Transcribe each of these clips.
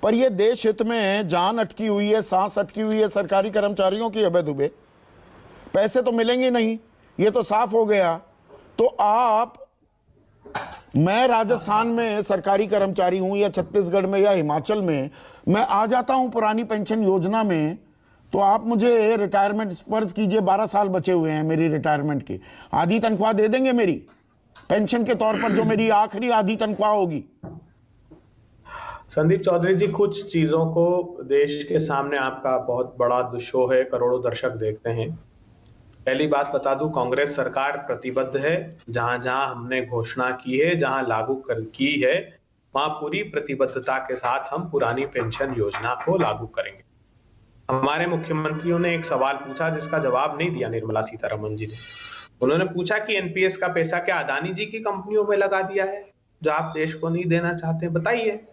पर ये देश हित में जान अटकी हुई है, सांस अटकी हुई है सरकारी कर्मचारियों की अबे दुबे, पैसे तो मिलेंगे नहीं, ये तो साफ हो गया। तो मैं राजस्थान में सरकारी कर्मचारी हूं या छत्तीसगढ़ में या हिमाचल में, मैं आ जाता हूं पुरानी पेंशन योजना में, तो आप मुझे रिटायरमेंट, फर्ज कीजिए 12 साल बचे हुए हैं मेरी रिटायरमेंट की, आधी तनख्वाह दे देंगे मेरी पेंशन के तौर पर, जो मेरी आखिरी आधी तनख्वाह होगी। संदीप चौधरी जी, कुछ चीजों को देश के सामने आपका बहुत बड़ा शो है, करोड़ों दर्शक देखते हैं। पहली बात बता दूं, कांग्रेस सरकार प्रतिबद्ध है, जहां जहां हमने घोषणा की है, जहां लागू की है, वहां पूरी प्रतिबद्धता के साथ हम पुरानी पेंशन योजना को लागू करेंगे। हमारे मुख्यमंत्रियों ने एक सवाल पूछा जिसका जवाब नहीं दिया निर्मला सीतारमण जी ने। उन्होंने पूछा कि एनपीएस का पैसा क्या अदानी जी की कंपनियों में लगा दिया है जो आप देश को नहीं देना चाहते, बताइए।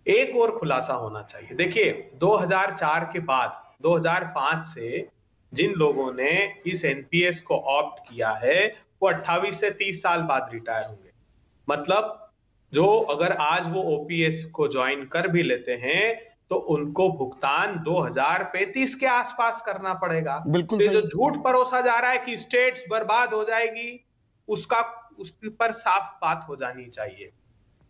एक और खुलासा होना चाहिए। देखिए, 2004 के बाद 2005 से जिन लोगों ने इस एनपीएस को ऑप्ट किया है वो 28 से 30 साल बाद रिटायर होंगे। मतलब जो अगर आज वो ओपीएस को ज्वाइन कर भी लेते हैं तो उनको भुगतान 2035 के आसपास करना पड़ेगा। बिल्कुल तो जो झूठ परोसा जा रहा है कि स्टेट्स बर्बाद हो जाएगी, उस पर साफ बात हो जानी चाहिए।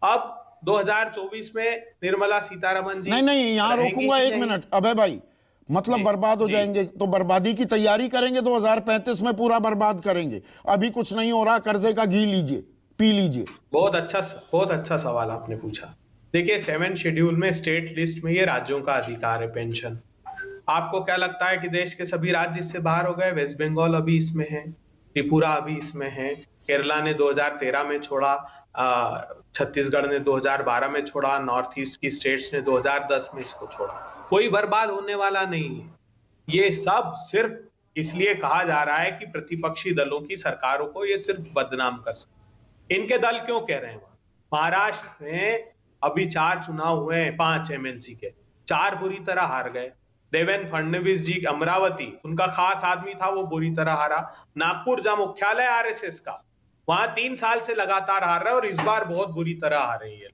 अब 2024 में निर्मला सीतारमण जी नहीं, यहां रोकूंगा 1 मिनट अभय भाई। मतलब बर्बाद हो जाएंगे तो बर्बादी की तैयारी करेंगे, 2035 में पूरा बर्बाद करेंगे। अभी कुछ नहीं हो रहा, कर्जे का घी लीजिए, पी लीजिए। बहुत अच्छा सवाल आपने पूछा। देखिए, 7 शेड्यूल में स्टेट लिस्ट में ये राज्यों का अधिकार है पेंशन। आपको क्या लगता है कि देश के सभी राज्य इससे बाहर हो गए? वेस्ट बंगाल अभी इसमें है, त्रिपुरा अभी इसमें है, केरला ने 2013 में छोड़ा, छत्तीसगढ़ ने 2012 में छोड़ा, नॉर्थ ईस्ट की स्टेट्स ने 2010 में इसको छोड़ा। कोई बर्बाद होने वाला नहीं है। ये सब सिर्फ इसलिए कहा जा रहा है कि प्रतिपक्षी दलों की सरकारों को ये सिर्फ बदनाम कर सके। इनके दल क्यों कह रहे हैं? महाराष्ट्र में अभी 4 चुनाव हुए हैं, 5 एमएलसी के, 4 बुरी तरह हार गए। देवेंद्र फडणवीस जी अमरावती, उनका खास आदमी था, वो बुरी तरह हारा। नागपुर जहां मुख्यालय आरएसएस का, वहां 3 साल से लगातार हार रहे हैं और इस बार बहुत बुरी तरह हार रही है।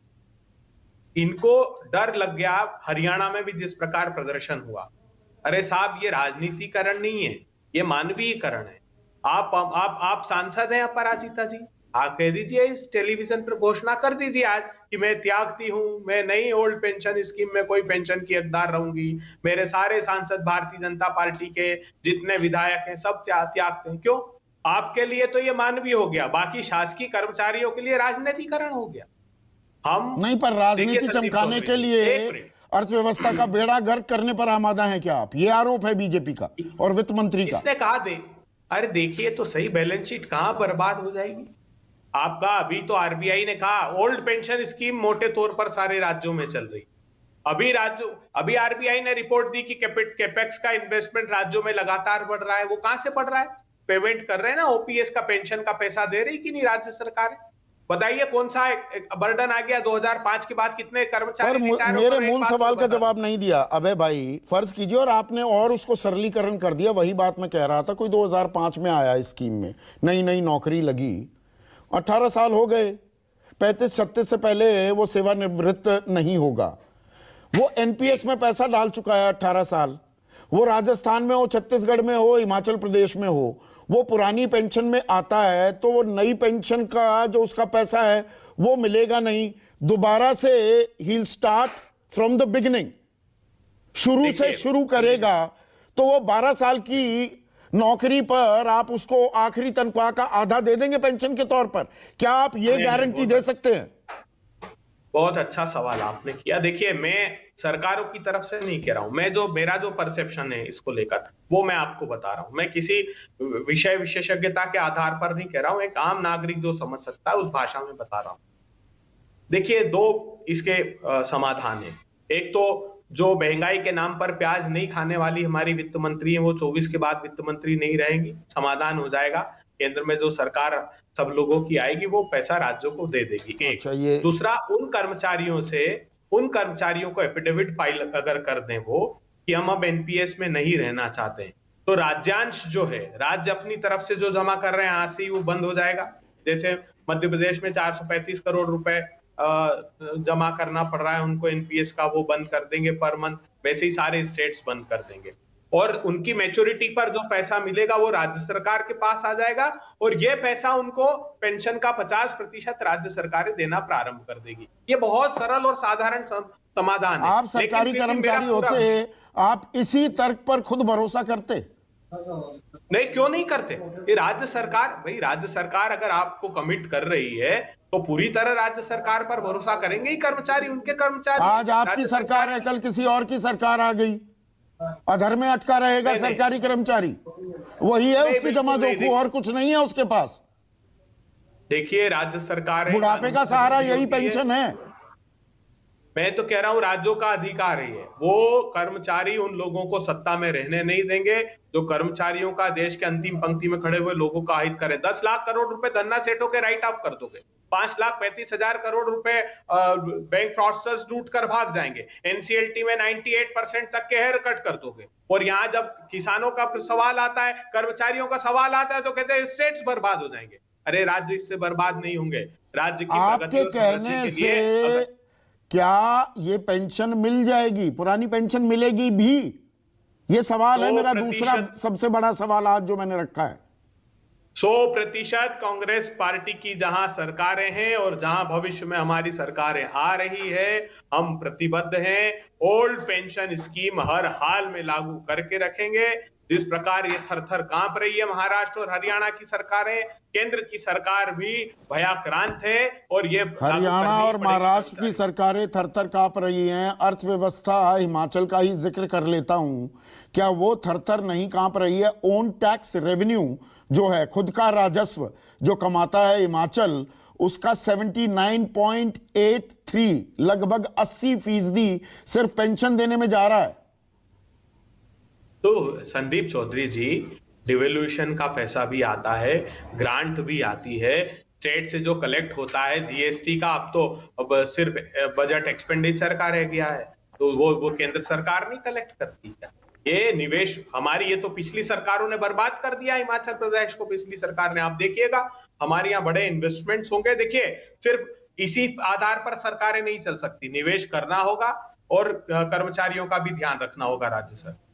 इनको डर लग गया हरियाणा में भी जिस प्रकार प्रदर्शन हुआ। अरे साहब, ये राजनीतिकरण नहीं है, ये मानवीयकरण है। आप सांसद हैं अपराजिता जी, आप कह दीजिए, इस टेलीविजन पर घोषणा कर दीजिए आज कि मैं त्यागती हूं, मैं नई ओल्ड पेंशन स्कीम में कोई पेंशन की हकदार रहूंगी, मेरे सारे सांसद भारतीय जनता पार्टी के जितने विधायक हैं सब त्यागते हैं। क्यों? आपके लिए तो ये मानवीय हो गया, बाकी शासकीय कर्मचारियों के लिए राजनीतिकरण हो गया। हम नहीं, पर राजनीति चमकाने के लिए अर्थव्यवस्था का बेड़ा गर्क करने पर आमादा है क्या आप? ये आरोप है बीजेपी का और वित्त मंत्री का। इसने कहा अरे देखिए तो सही, बैलेंस शीट कहां बर्बाद हो जाएगी आपका? अभी तो आरबीआई ने कहा ओल्ड पेंशन स्कीम मोटे तौर पर सारे राज्यों में चल रही। अभी आरबीआई ने रिपोर्ट दी कि कैपेक्स का इन्वेस्टमेंट राज्यों में लगातार बढ़ रहा है। वो कहां से बढ़ रहा है? पेमेंट कर रहे हैं ना, ओपीएस का पेंशन का पैसा दे रही कि नहीं राज्य सरकार? बताइए कौन सा बर्डन आ गया 2005 के बाद? कितने कर्मचारी? मेरे मूल सवाल का जवाब नहीं दिया अबे भाई। फर्ज कीजिए, और आपने और उसको सरलीकरण कर दिया। वही बात मैं कह रहा था, कोई 2005 में आया इस स्कीम में, नई नौकरी लगी, 18 साल हो गए, 35-36 से पहले वो सेवानिवृत्त नहीं होगा। वो एनपीएस में पैसा डाल चुका है 18 साल। वो राजस्थान में हो, छत्तीसगढ़ में हो, हिमाचल प्रदेश में हो, वो पुरानी पेंशन में आता है तो वो नई पेंशन का जो उसका पैसा है वो मिलेगा नहीं। दोबारा से he will start from the beginning, शुरू से शुरू करेगा। तो वो 12 साल की नौकरी पर आप उसको आखिरी तनख्वाह का आधा दे देंगे पेंशन के तौर पर? क्या आप ये गारंटी दे सकते हैं? बहुत अच्छा सवाल आपने किया। देखिए, मैं सरकारों की तरफ से नहीं कह रहा हूं, मेरा जो परसेप्शन है इसको लेकर वो मैं आपको बता रहा हूं। मैं किसी विषय विशेषज्ञता के आधार पर नहीं कह रहा हूं, एक आम नागरिक जो समझ सकता है उस भाषा में बता रहा हूं। देखिए, 2 इसके समाधान है। एक तो जो महंगाई के नाम पर प्याज नहीं खाने वाली हमारी वित्त मंत्री है, वो 24 के बाद वित्त मंत्री नहीं रहेंगी, समाधान हो जाएगा। केंद्र में जो सरकार सब लोगों की आएगी वो पैसा राज्यों को दे देगी। एक दूसरा, उन कर्मचारियों को एफिडेविट फाइल अगर कर दें वो कि हम अब एनपीएस में नहीं रहना चाहते हैं, तो राज्यांश जो है, राज्य अपनी तरफ से जो जमा कर रहे हैं आज से ही वो बंद हो जाएगा। जैसे मध्य प्रदेश में 435 करोड़ रुपए जमा करना पड़ रहा है उनको एनपीएस का, वो बंद कर देंगे पर मंथ, वैसे ही सारे स्टेट्स बंद कर देंगे और उनकी मैच्योरिटी पर जो पैसा मिलेगा वो राज्य सरकार के पास आ जाएगा और ये पैसा उनको पेंशन का 50% राज्य सरकारें देना प्रारंभ कर देगी। ये बहुत सरल और साधारण समाधान है। आप सरकारी कर्मचारी होते, आप इसी तर्क पर खुद भरोसा करते? नहीं, क्यों नहीं करते? ये राज्य सरकार, भाई राज्य सरकार अगर आपको कमिट कर रही है तो पूरी तरह राज्य सरकार पर भरोसा करेंगे ही कर्मचारी, उनके कर्मचारी। आज आपकी सरकार है, कल किसी और की सरकार आ गई, अधर में अटका रहेगा सरकारी कर्मचारी। वही है उसकी जमा जोखू, और कुछ नहीं है उसके पास। देखिए राज्य सरकार, बुढ़ापे का सहारा यही पेंशन है। मैं तो कह रहा हूं राज्यों का अधिकार है ये, वो कर्मचारी उन लोगों को सत्ता में रहने नहीं देंगे जो कर्मचारियों का, देश के अंतिम पंक्ति में खड़े हुए लोगों का हित करें। 10 लाख करोड़ रुपए धन्ना सेठों के राइट ऑफ कर दोगे, 5,35,000 करोड़ रुपए बैंक फ्रॉडस्टर्स लूट कर भाग जाएंगे, एनसीएलटी में 98% तक के हेयर कट कर दोगे। और यहाँ जब किसानों का सवाल आता है, कर्मचारियों का सवाल आता है तो कहते हैं स्टेट्स बर्बाद हो जाएंगे। अरे राज्य इससे बर्बाद नहीं होंगे। राज्य की आपके कहने से क्या ये पेंशन मिल जाएगी, पुरानी पेंशन मिलेगी भी? ये सवाल है मेरा दूसरा सबसे बड़ा सवाल आज जो मैंने रखा है। 100% कांग्रेस पार्टी की जहां सरकारें हैं और जहां भविष्य में हमारी सरकारें आ रही है, हम प्रतिबद्ध हैं। ओल्ड पेंशन स्कीम हर हाल में लागू करके रखेंगे। जिस प्रकार ये थर-थर कांप रही है महाराष्ट्र और हरियाणा की सरकारें, केंद्र की सरकार भी भयाक्रांत है और ये हरियाणा और महाराष्ट्र की सरकारें थर-थर कांप रही हैं। अर्थव्यवस्था हिमाचल का ही जिक्र कर लेता हूं, क्या वो थर-थर नहीं कांप रही है? ओन टैक्स रेवेन्यू जो है, खुद का राजस्व जो कमाता है हिमाचल, उसका 79.83 लगभग 80% सिर्फ पेंशन देने में जा रहा है। तो संदीप चौधरी जी, डिवैल्यूएशन का पैसा भी आता है, ग्रांट भी आती है, स्टेट से जो कलेक्ट होता है जीएसटी का, अब सिर्फ बजट एक्सपेंडिचर का रह गया है, तो वो केंद्र सरकार नहीं कलेक्ट करती क्या? ये निवेश हमारी, ये तो पिछली सरकारों ने बर्बाद कर दिया हिमाचल प्रदेश को, पिछली सरकार ने। आप देखिएगा हमारे यहाँ बड़े इन्वेस्टमेंट्स होंगे। देखिए सिर्फ इसी आधार पर सरकारें नहीं चल सकती, निवेश करना होगा और कर्मचारियों का भी ध्यान रखना होगा राज्य सरकार।